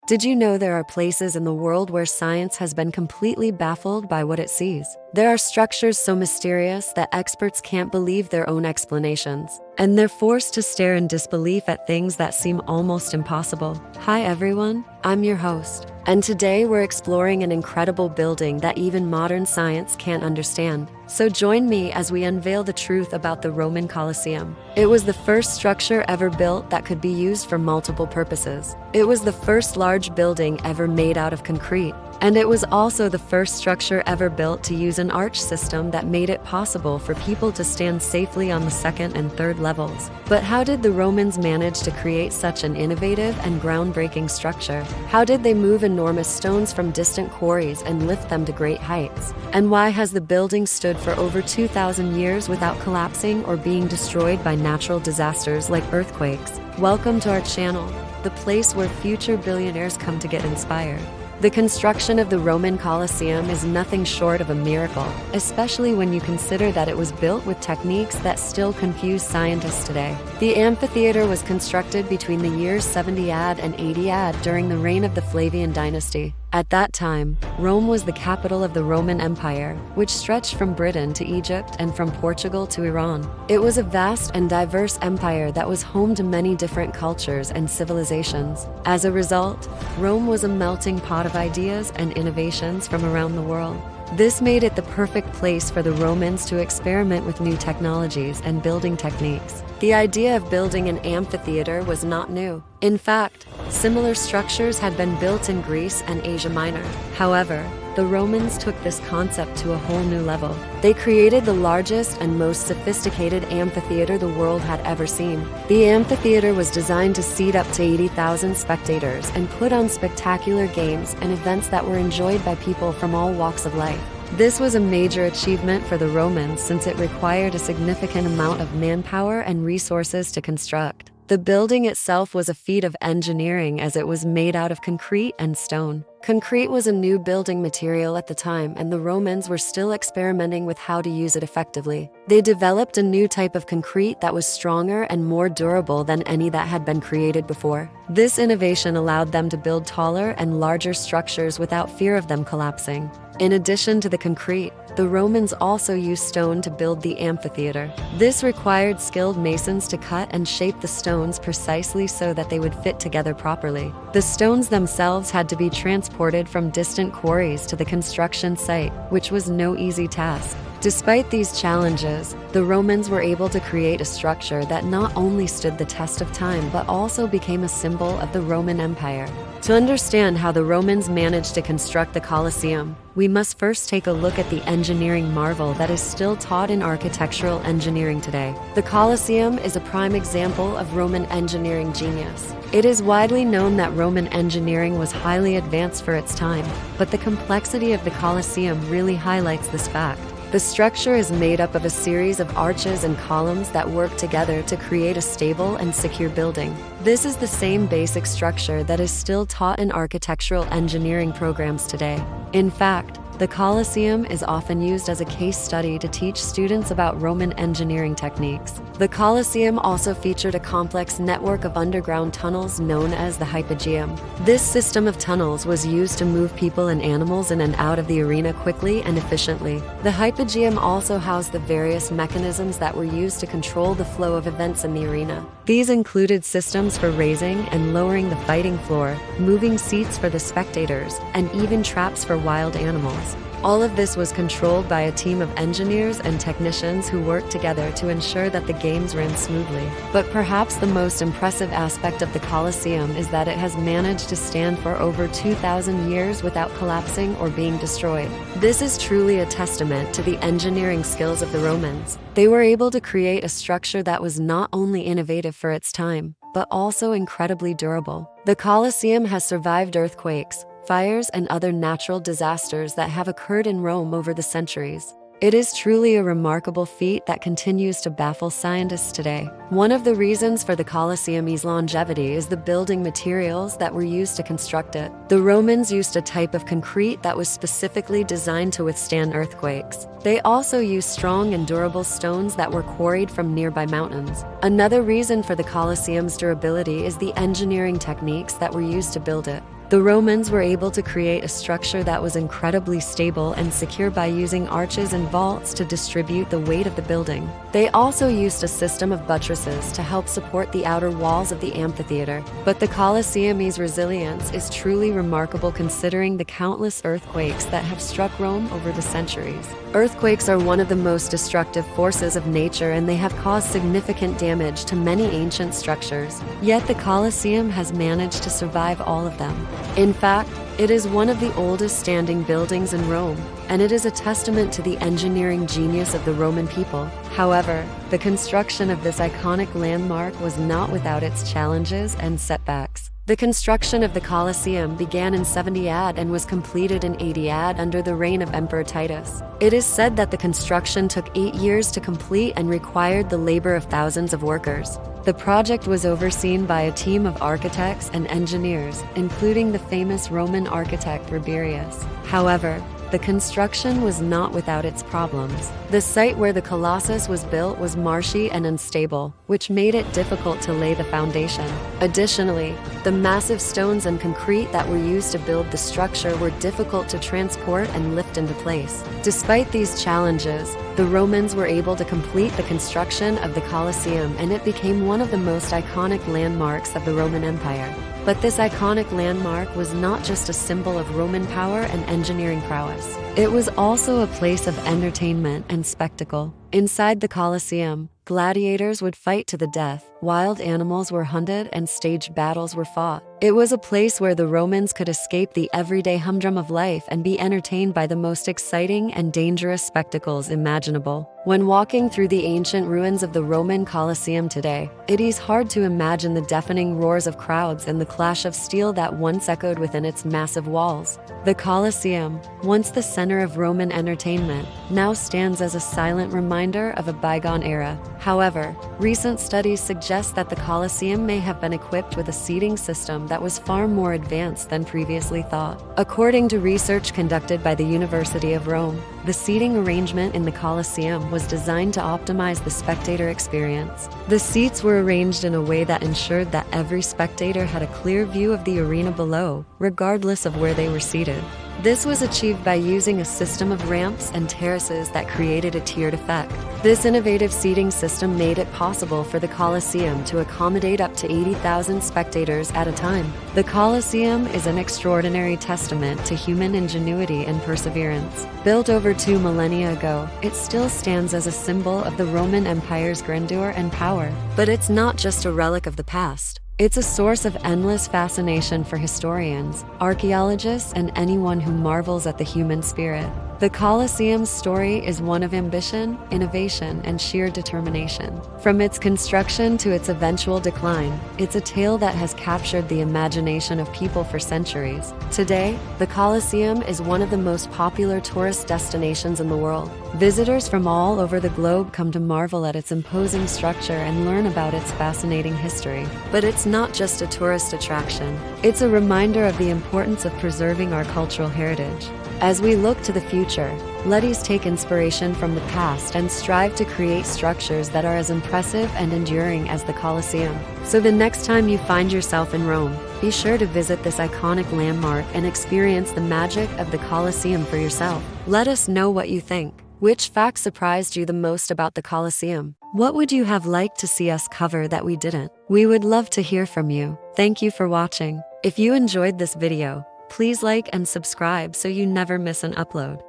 Did you know there are places in the world where science has been completely baffled by what it sees? There are structures so mysterious that experts can't believe their own explanations, and they're forced to stare in disbelief at things that seem almost impossible. Hi everyone, I'm your host, and today we're exploring an incredible building that even modern science can't understand. So join me as we unveil the truth about the Roman Colosseum. It was the first structure ever built that could be used for multiple purposes. It was the first large building ever made out of concrete. And it was also the first structure ever built to use an arch system that made it possible for people to stand safely on the second and third levels. But how did the Romans manage to create such an innovative and groundbreaking structure? How did they move enormous stones from distant quarries and lift them to great heights? And why has the building stood for over 2,000 years without collapsing or being destroyed by natural disasters like earthquakes? Welcome to our channel, the place where future billionaires come to get inspired. The construction of the Roman Colosseum is nothing short of a miracle, especially when you consider that it was built with techniques that still confuse scientists today. The amphitheater was constructed between the years 70 AD and 80 AD during the reign of the Flavian dynasty. At that time, Rome was the capital of the Roman Empire, which stretched from Britain to Egypt and from Portugal to Iran. It was a vast and diverse empire that was home to many different cultures and civilizations. As a result, Rome was a melting pot of ideas and innovations from around the world. This made it the perfect place for the Romans to experiment with new technologies and building techniques. The idea of building an amphitheater was not new. In fact, similar structures had been built in Greece and Asia Minor. However, the Romans took this concept to a whole new level. They created the largest and most sophisticated amphitheater the world had ever seen. The amphitheater was designed to seat up to 80,000 spectators and put on spectacular games and events that were enjoyed by people from all walks of life. This was a major achievement for the Romans since it required a significant amount of manpower and resources to construct. The building itself was a feat of engineering as it was made out of concrete and stone. Concrete was a new building material at the time, and the Romans were still experimenting with how to use it effectively. They developed a new type of concrete that was stronger and more durable than any that had been created before. This innovation allowed them to build taller and larger structures without fear of them collapsing. In addition to the concrete, the Romans also used stone to build the amphitheater. This required skilled masons to cut and shape the stones precisely so that they would fit together properly. The stones themselves had to be transported from distant quarries to the construction site, which was no easy task. Despite these challenges, the Romans were able to create a structure that not only stood the test of time but also became a symbol of the Roman Empire. To understand how the Romans managed to construct the Colosseum, we must first take a look at the engineering marvel that is still taught in architectural engineering today. The Colosseum is a prime example of Roman engineering genius. It is widely known that Roman engineering was highly advanced for its time, but the complexity of the Colosseum really highlights this fact. The structure is made up of a series of arches and columns that work together to create a stable and secure building. This is the same basic structure that is still taught in architectural engineering programs today. In fact, the Colosseum is often used as a case study to teach students about Roman engineering techniques. The Colosseum also featured a complex network of underground tunnels known as the Hypogeum. This system of tunnels was used to move people and animals in and out of the arena quickly and efficiently. The Hypogeum also housed the various mechanisms that were used to control the flow of events in the arena. These included systems for raising and lowering the fighting floor, moving seats for the spectators, and even traps for wild animals. All of this was controlled by a team of engineers and technicians who worked together to ensure that the games ran smoothly. But perhaps the most impressive aspect of the Colosseum is that it has managed to stand for over 2,000 years without collapsing or being destroyed. This is truly a testament to the engineering skills of the Romans. They were able to create a structure that was not only innovative for its time, but also incredibly durable. The Colosseum has survived earthquakes, fires, and other natural disasters that have occurred in Rome over the centuries. It is truly a remarkable feat that continues to baffle scientists today. One of the reasons for the Colosseum's longevity is the building materials that were used to construct it. The Romans used a type of concrete that was specifically designed to withstand earthquakes. They also used strong and durable stones that were quarried from nearby mountains. Another reason for the Colosseum's durability is the engineering techniques that were used to build it. The Romans were able to create a structure that was incredibly stable and secure by using arches and vaults to distribute the weight of the building. They also used a system of buttresses to help support the outer walls of the amphitheater. But the Colosseum's resilience is truly remarkable considering the countless earthquakes that have struck Rome over the centuries. Earthquakes are one of the most destructive forces of nature, and they have caused significant damage to many ancient structures. Yet the Colosseum has managed to survive all of them. In fact, it is one of the oldest standing buildings in Rome, and it is a testament to the engineering genius of the Roman people. However, the construction of this iconic landmark was not without its challenges and setbacks. The construction of the Colosseum began in 70 AD and was completed in 80 AD under the reign of Emperor Titus. It is said that the construction took 8 years to complete and required the labor of thousands of workers. The project was overseen by a team of architects and engineers, including the famous Roman architect Rabirius. However, the construction was not without its problems. The site where the Colossus was built was marshy and unstable, which made it difficult to lay the foundation. Additionally, the massive stones and concrete that were used to build the structure were difficult to transport and lift into place. Despite these challenges, the Romans were able to complete the construction of the Colosseum, and it became one of the most iconic landmarks of the Roman Empire. But this iconic landmark was not just a symbol of Roman power and engineering prowess. It was also a place of entertainment and spectacle. Inside the Colosseum, gladiators would fight to the death, wild animals were hunted, and staged battles were fought. It was a place where the Romans could escape the everyday humdrum of life and be entertained by the most exciting and dangerous spectacles imaginable. When walking through the ancient ruins of the Roman Colosseum today, it is hard to imagine the deafening roars of crowds and the clash of steel that once echoed within its massive walls. The Colosseum, once the center of Roman entertainment, now stands as a silent reminder of a bygone era. However, recent studies suggest that the Colosseum may have been equipped with a seating system that was far more advanced than previously thought. According to research conducted by the University of Rome, the seating arrangement in the Colosseum was designed to optimize the spectator experience. The seats were arranged in a way that ensured that every spectator had a clear view of the arena below, regardless of where they were seated. This was achieved by using a system of ramps and terraces that created a tiered effect. This innovative seating system made it possible for the Colosseum to accommodate up to 80,000 spectators at a time. The Colosseum is an extraordinary testament to human ingenuity and perseverance. Built over 2 millennia ago, it still stands as a symbol of the Roman Empire's grandeur and power. But it's not just a relic of the past. It's a source of endless fascination for historians, archaeologists, and anyone who marvels at the human spirit. The Colosseum's story is one of ambition, innovation, and sheer determination. From its construction to its eventual decline, it's a tale that has captured the imagination of people for centuries. Today, the Colosseum is one of the most popular tourist destinations in the world. Visitors from all over the globe come to marvel at its imposing structure and learn about its fascinating history. But it's not just a tourist attraction. It's a reminder of the importance of preserving our cultural heritage. As we look to the future, let us take inspiration from the past and strive to create structures that are as impressive and enduring as the Colosseum. So the next time you find yourself in Rome, be sure to visit this iconic landmark and experience the magic of the Colosseum for yourself. Let us know what you think. Which fact surprised you the most about the Colosseum? What would you have liked to see us cover that we didn't? We would love to hear from you. Thank you for watching. If you enjoyed this video, please like and subscribe so you never miss an upload.